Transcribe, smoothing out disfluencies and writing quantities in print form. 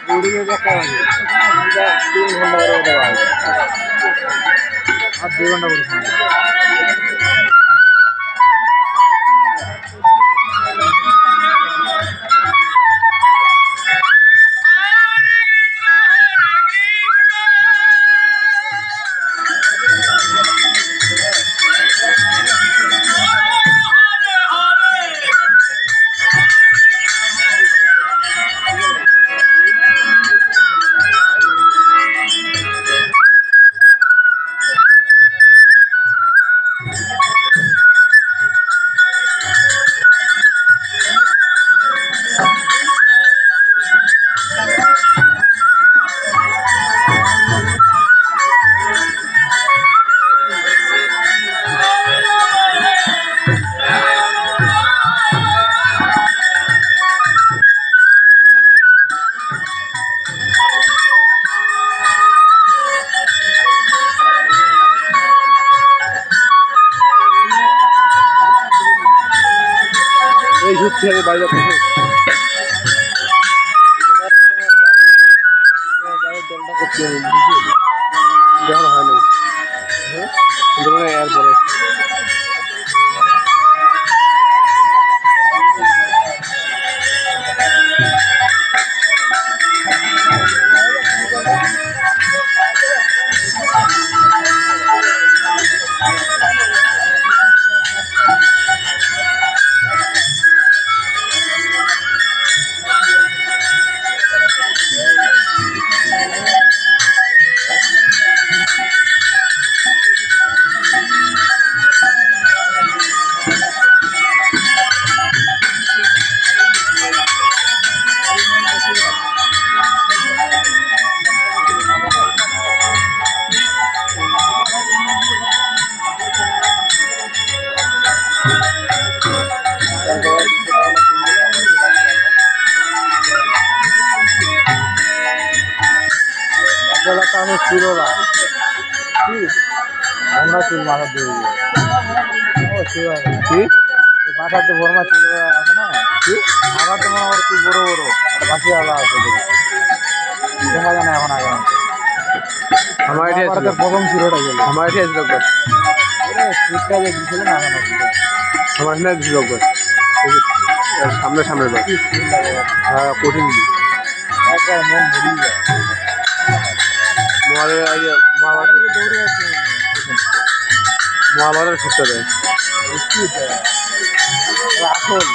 boarding में क्या है 3 घंटा করে দেওয়া হবে আর 2 ঘন্টা করে সময় এই ঝুঁকছে বাইরে থেকে বাইরে জলটা করতে হবে দেওয়া হয় না কিন্তু মানে এরপরে ছিল না আমরা চুল মাথা দিয়ে কি মাথাতে ভরমা চুল আছে না কি আমার তো মনে হয় খুব বড় বড় বাকি আলা আছে দেখা যায় না এখন আগে আমার এটি আছে প্রথম চুলটা গেল আমার এটি আছে লোক চুলটা যে দিছিল না আমার না দিছিল লোক সামনে সামনে হ্যাঁ কঠিন একটা মন ভরি যায় মহাভারতের ছুটতে দেয় আসল